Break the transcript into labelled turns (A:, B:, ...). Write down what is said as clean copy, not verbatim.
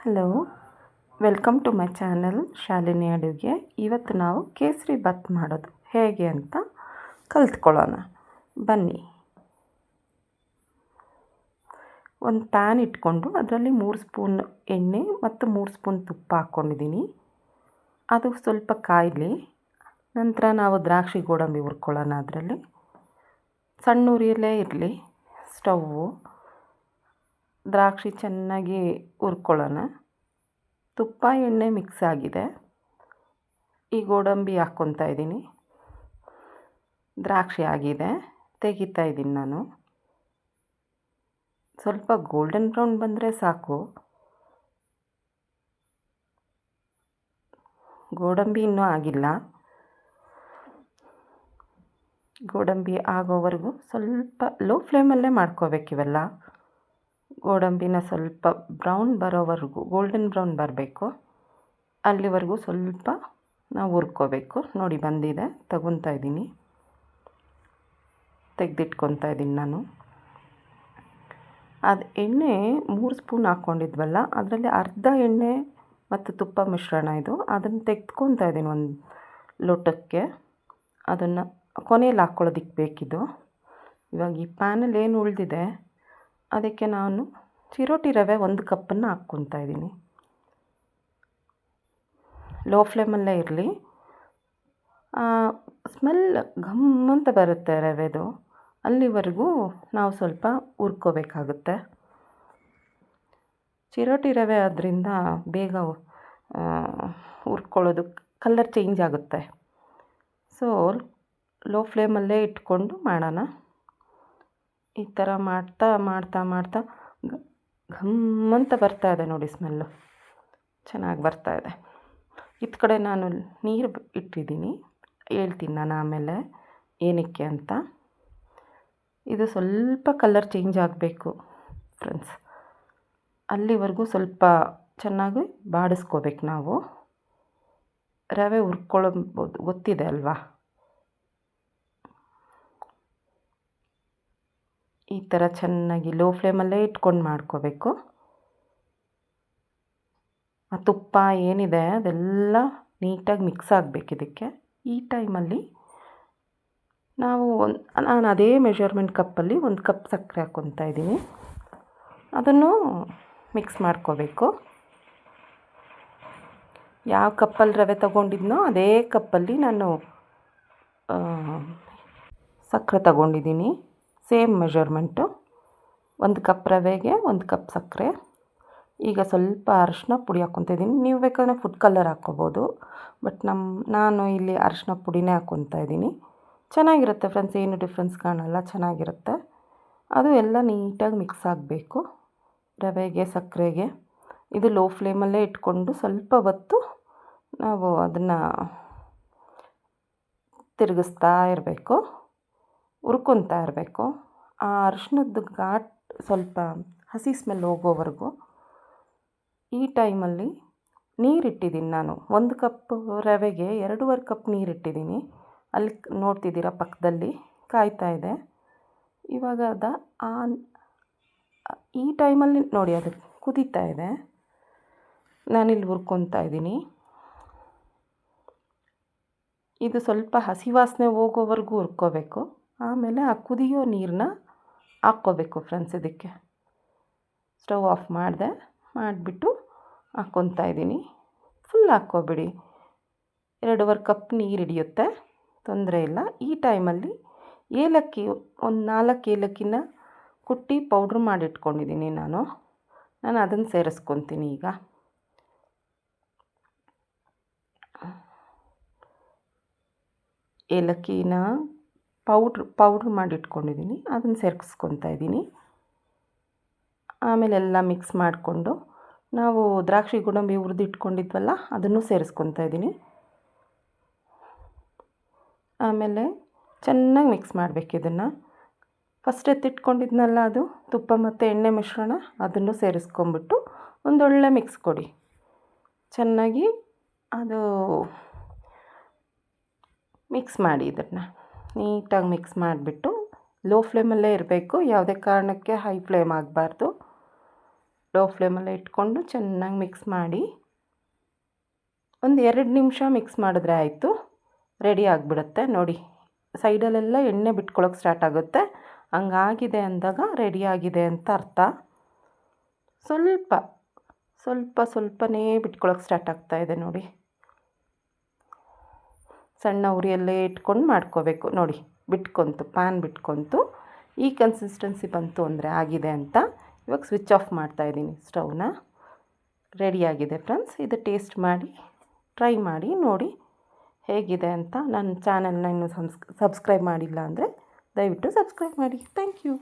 A: Hello, welcome to my channel Shalini ಅಡುಗೆ. ಇವತ್ತು ನಾವು ಕೇಸರಿ ಬಾತ್ ಮಾಡೋದು ಹೇಗೆ ಅಂತ ಕಲಿತ್ಕೊಳ್ಳೋಣ ಬನ್ನಿ. ಒಂದು ಪ್ಯಾನ್ ಇಟ್ಕೊಂಡು ಅದರಲ್ಲಿ 3 ಸ್ಪೂನ್ ಎಣ್ಣೆ ಮತ್ತು 3 ಸ್ಪೂನ್ ತುಪ್ಪ ಹಾಕ್ಕೊಂಡಿದ್ದೀನಿ. ಅದು ಸ್ವಲ್ಪ ಕಾಯಲಿ. ನಂತರ ನಾವು ದ್ರಾಕ್ಷಿ ಗೋಡಂಬಿ ಹುರ್ಕೊಳ್ಳೋಣ. ಅದರಲ್ಲಿ ಸಣ್ಣ ಉರಿಯಲ್ಲೇ ಇರಲಿ ಸ್ಟವ್ವು. ದ್ರಾಕ್ಷಿ ಚೆನ್ನಾಗಿ ಹುರ್ಕೊಳ್ಳೋಣ. ತುಪ್ಪ ಎಣ್ಣೆ ಮಿಕ್ಸ್ ಆಗಿದೆ. ಈ ಗೋಡಂಬಿ ಹಾಕ್ಕೊತಾ ಇದ್ದೀನಿ. ದ್ರಾಕ್ಷಿ ಆಗಿದೆ, ತೆಗಿತಾ ಇದ್ದೀನಿ ನಾನು. ಸ್ವಲ್ಪ ಗೋಲ್ಡನ್ ಬ್ರೌನ್ ಬಂದರೆ ಸಾಕು. ಗೋಡಂಬಿ ಇನ್ನೂ ಆಗಿಲ್ಲ. ಗೋಡಂಬಿ ಆಗೋವರೆಗೂ ಸ್ವಲ್ಪ ಲೋ ಫ್ಲೇಮಲ್ಲೇ ಮಾಡ್ಕೋಬೇಕಿವೆಲ್ಲ. ಗೋಡಂಬಿನ ಸ್ವಲ್ಪ ಬ್ರೌನ್ ಬರೋವರೆಗೂ, ಗೋಲ್ಡನ್ ಬ್ರೌನ್ ಬರಬೇಕು, ಅಲ್ಲಿವರೆಗೂ ಸ್ವಲ್ಪ ನಾವು ಹುರ್ಕೋಬೇಕು. ನೋಡಿ ಬಂದಿದೆ, ತಗೊತಾ ಇದ್ದೀನಿ, ತೆಗೆದಿಟ್ಕೊತಾ ಇದ್ದೀನಿ ನಾನು. ಅದು ಎಣ್ಣೆ 3 ಸ್ಪೂನ್ ಹಾಕ್ಕೊಂಡಿದ್ವಲ್ಲ, ಅದರಲ್ಲಿ ಅರ್ಧ ಎಣ್ಣೆ ಮತ್ತು ತುಪ್ಪ ಮಿಶ್ರಣ ಇದು. ಅದನ್ನು ತೆಗೆದುಕೊತಾ ಇದ್ದೀನಿ ಒಂದು ಲೋಟಕ್ಕೆ. ಅದನ್ನು ಕೊನೆಯಲ್ಲಿ ಹಾಕ್ಕೊಳ್ಳೋದಕ್ಕೆ ಬೇಕಿದ್ದು. ಇವಾಗ ಈ ಪ್ಯಾನಲ್ಲಿ ಏನು ಉಳಿದಿದೆ ಅದಕ್ಕೆ ನಾನು ಚಿರೋಟಿ ರವೆ 1 ಕಪ್ಪನ್ನು ಹಾಕ್ಕೊತಾ ಇದ್ದೀನಿ. ಲೋ ಫ್ಲೇಮಲ್ಲೇ ಇರಲಿ. ಸ್ಮೆಲ್ ಘಮ್ ಅಂತ ಬರುತ್ತೆ ರವೆದು, ಅಲ್ಲಿವರೆಗೂ ನಾವು ಸ್ವಲ್ಪ ಹುರ್ಕೋಬೇಕಾಗುತ್ತೆ. ಚಿರೋಟಿ ರವೆ ಆದ್ದರಿಂದ ಬೇಗ ಹುರ್ಕೊಳ್ಳೋದು, ಕಲರ್ ಚೇಂಜ್ ಆಗುತ್ತೆ. ಸೊ ಲೋ ಫ್ಲೇಮಲ್ಲೇ ಇಟ್ಕೊಂಡು ಮಾಡೋಣ. ಈ ಥರ ಮಾಡ್ತಾ ಮಾಡ್ತಾ ಮಾಡ್ತಾ ಘಮ್ ಅಂತ ಬರ್ತಾಯಿದೆ ನೋಡಿ, ಸ್ಮೆಲ್ಲು ಚೆನ್ನಾಗಿ ಬರ್ತಾಯಿದೆ. ಇತ್ತ ಕಡೆ ನಾನು ನೀರು ಇಟ್ಟಿದ್ದೀನಿ, ಹೇಳ್ತೀನಿ ನಾನು ಆಮೇಲೆ ಏನಕ್ಕೆ ಅಂತ. ಇದು ಸ್ವಲ್ಪ ಕಲರ್ ಚೇಂಜ್ ಆಗಬೇಕು ಫ್ರೆಂಡ್ಸ್, ಅಲ್ಲಿವರೆಗೂ ಸ್ವಲ್ಪ ಚೆನ್ನಾಗಿ ಬಾಡಿಸ್ಕೋಬೇಕು ನಾವು. ರವೆ ಹುರ್ಕೊಳ್ಳೋದು ಗೊತ್ತಿದೆ ಅಲ್ವಾ. ಈ ಥರ ಚೆನ್ನಾಗಿ ಲೋ ಫ್ಲೇಮಲ್ಲೇ ಇಟ್ಕೊಂಡು ಮಾಡ್ಕೋಬೇಕು. ಆ ತುಪ್ಪ ಏನಿದೆ ಅದೆಲ್ಲ ನೀಟಾಗಿ ಮಿಕ್ಸ್ ಆಗಬೇಕು ಇದಕ್ಕೆ. ಈ ಟೈಮಲ್ಲಿ ನಾವು ನಾನು ಅದೇ ಮೆಷರ್ಮೆಂಟ್ ಕಪ್ಪಲ್ಲಿ 1 ಕಪ್ ಸಕ್ಕರೆ ಹಾಕ್ಕೊತಾ ಇದ್ದೀನಿ. ಅದನ್ನು ಮಿಕ್ಸ್ ಮಾಡ್ಕೋಬೇಕು. ಯಾವ ಕಪ್ಪಲ್ಲಿ ರವೆ ತೊಗೊಂಡಿದ್ನೋ ಅದೇ ಕಪ್ಪಲ್ಲಿ ನಾನು ಸಕ್ಕರೆ ತಗೊಂಡಿದ್ದೀನಿ. Same measurement. 1 ಕಪ್ ರವೆಗೆ 1 ಕಪ್ ಸಕ್ಕರೆ. ಈಗ ಸ್ವಲ್ಪ ಅರಿಶಿನ ಪುಡಿ ಹಾಕ್ಕೊತಾ ಇದ್ದೀನಿ. ನೀವು ಬೇಕಾದರೆ ಫುಡ್ ಕಲರ್ ಹಾಕ್ಕೋಬೋದು, ಬಟ್ ನಾನು ಇಲ್ಲಿ ಅರಿಶಿನ ಪುಡಿನೇ ಹಾಕ್ಕೊತಾ ಇದ್ದೀನಿ. ಚೆನ್ನಾಗಿರುತ್ತೆ ಫ್ರೆಂಡ್ಸ್, ಏನು ಡಿಫ್ರೆನ್ಸ್ ಕಾಣಲ್ಲ, ಚೆನ್ನಾಗಿರುತ್ತೆ. ಅದು ಎಲ್ಲ ನೀಟಾಗಿ ಮಿಕ್ಸ್ ಆಗಬೇಕು ರವೆಗೆ ಸಕ್ಕರೆಗೆ. ಇದು ಲೋ ಫ್ಲೇಮಲ್ಲೇ ಇಟ್ಕೊಂಡು ಸ್ವಲ್ಪ ಹೊತ್ತು ನಾವು ಅದನ್ನು ತಿರುಗಿಸ್ತಾ ಇರಬೇಕು, ಹುರ್ಕೊತಾ ಇರಬೇಕು. ಆ ಅರಿಶಿನದ್ದು ಘಾಟ್ ಸ್ವಲ್ಪ ಹಸಿ ಸ್ಮೆಲ್ ಹೋಗೋವರೆಗೂ. ಈ ಟೈಮಲ್ಲಿ ನೀರಿಟ್ಟಿದ್ದೀನಿ ನಾನು. 1 ಕಪ್ ರವೆಗೆ 2.5 ಕಪ್ ನೀರಿಟ್ಟಿದ್ದೀನಿ. ಅಲ್ಲಿ ನೋಡ್ತಿದ್ದೀರಾ ಪಕ್ಕದಲ್ಲಿ ಕಾಯ್ತಾ ಇದೆ. ಇವಾಗ ಈ ಟೈಮಲ್ಲಿ ನೋಡಿ ಅದು ಕುದೀತಾ ಇದೆ. ನಾನಿಲ್ಲಿ ಹುರ್ಕೊತಾ ಇದ್ದೀನಿ. ಇದು ಸ್ವಲ್ಪ ಹಸಿ ವಾಸನೆ ಹೋಗೋವರೆಗೂ ಹುರ್ಕೋಬೇಕು. ಆಮೇಲೆ ಆ ಕುದಿಯೋ ನೀರನ್ನ ಹಾಕ್ಕೋಬೇಕು ಫ್ರೆಂಡ್ಸ್ ಇದಕ್ಕೆ. ಸ್ಟವ್ ಆಫ್ ಮಾಡಿಬಿಟ್ಟು ಹಾಕ್ಕೊತಾ ಇದ್ದೀನಿ. ಫುಲ್ ಹಾಕ್ಕೋಬಿಡಿ, 2.5 ಕಪ್ ನೀರು ಹಿಡಿಯುತ್ತೆ, ತೊಂದರೆ ಇಲ್ಲ. ಈ ಟೈಮಲ್ಲಿ ಏಲಕ್ಕಿ, ಒಂದು 4 ಏಲಕ್ಕಿನ ಕುಟ್ಟಿ ಪೌಡ್ರ್ ಮಾಡಿಟ್ಕೊಂಡಿದ್ದೀನಿ ನಾನು ಅದನ್ನು ಸೇರಿಸ್ಕೊತೀನಿ. ಈಗ ಏಲಕ್ಕಿನ ಪೌಡ್ರ್ ಮಾಡಿಟ್ಕೊಂಡಿದ್ದೀನಿ, ಅದನ್ನು ಸೇರಿಸ್ಕೊತಾ ಇದ್ದೀನಿ. ಆಮೇಲೆ ಎಲ್ಲ ಮಿಕ್ಸ್ ಮಾಡಿಕೊಂಡು ನಾವು ದ್ರಾಕ್ಷಿ ಗೋಡಂಬಿ ಹುರಿದಿಟ್ಕೊಂಡಿದ್ವಲ್ಲ ಅದನ್ನು ಸೇರಿಸ್ಕೊತಾ ಇದ್ದೀನಿ. ಆಮೇಲೆ ಚೆನ್ನಾಗಿ ಮಿಕ್ಸ್ ಮಾಡಬೇಕು ಇದನ್ನು. ಫಸ್ಟ್ ಎತ್ತಿಟ್ಕೊಂಡಿದ್ನಲ್ಲ ಅದು ತುಪ್ಪ ಮತ್ತು ಎಣ್ಣೆ ಮಿಶ್ರಣ, ಅದನ್ನು ಸೇರಿಸ್ಕೊಂಬಿಟ್ಟು ಒಂದೊಳ್ಳೆ ಮಿಕ್ಸ್ ಕೊಡಿ. ಚೆನ್ನಾಗಿ ಅದು ಮಿಕ್ಸ್ ಮಾಡಿ. ಇದನ್ನು ನೀಟಾಗಿ ಮಿಕ್ಸ್ ಮಾಡಿಬಿಟ್ಟು ಲೋ ಫ್ಲೇಮಲ್ಲೇ ಇರಬೇಕು, ಯಾವುದೇ ಕಾರಣಕ್ಕೆ ಹೈ ಫ್ಲೇಮ್ ಆಗಬಾರ್ದು. ಲೋ ಫ್ಲೇಮಲ್ಲೇ ಇಟ್ಕೊಂಡು ಚೆನ್ನಾಗಿ ಮಿಕ್ಸ್ ಮಾಡಿ ಒಂದು 2 ನಿಮಿಷ ಮಿಕ್ಸ್ ಮಾಡಿದ್ರೆ ಆಯಿತು, ರೆಡಿ ಆಗಿಬಿಡುತ್ತೆ. ನೋಡಿ ಸೈಡಲ್ಲೆಲ್ಲ ಎಣ್ಣೆ ಬಿಟ್ಕೊಳ್ಳೋಕೆ ಸ್ಟಾರ್ಟ್ ಆಗುತ್ತೆ. ಹಂಗಾಗಿದೆ ಅಂದಾಗ ರೆಡಿಯಾಗಿದೆ ಅಂತ ಅರ್ಥ. ಸ್ವಲ್ಪನೇ ಬಿಟ್ಕೊಳ್ಳೋಕೆ ಸ್ಟಾರ್ಟ್ ಆಗ್ತಾಯಿದೆ ನೋಡಿ. ಸಣ್ಣ ಉರಿಯಲ್ಲೇ ಇಟ್ಕೊಂಡು ಮಾಡ್ಕೋಬೇಕು. ನೋಡಿ ಬಿಟ್ಕೊತು, ಪ್ಯಾನ್ ಬಿಟ್ಕೊತು. ಈ ಕನ್ಸಿಸ್ಟೆನ್ಸಿ ಬಂತು ಅಂದರೆ ಆಗಿದೆ ಅಂತ. ಇವಾಗ ಸ್ವಿಚ್ ಆಫ್ ಮಾಡ್ತಾಯಿದ್ದೀನಿ ಸ್ಟವ್ನ. ರೆಡಿಯಾಗಿದೆ ಫ್ರೆಂಡ್ಸ್. ಇದು ಟೇಸ್ಟ್ ಮಾಡಿ ಟ್ರೈ ಮಾಡಿ ನೋಡಿ ಹೇಗಿದೆ ಅಂತ. ನನ್ನ ಚಾನಲ್ನ ಇನ್ನೂ ಸಬ್ಸ್ಕ್ರೈಬ್ ಮಾಡಿಲ್ಲ ಅಂದರೆ ದಯವಿಟ್ಟು ಸಬ್ಸ್ಕ್ರೈಬ್ ಮಾಡಿ. Thank you.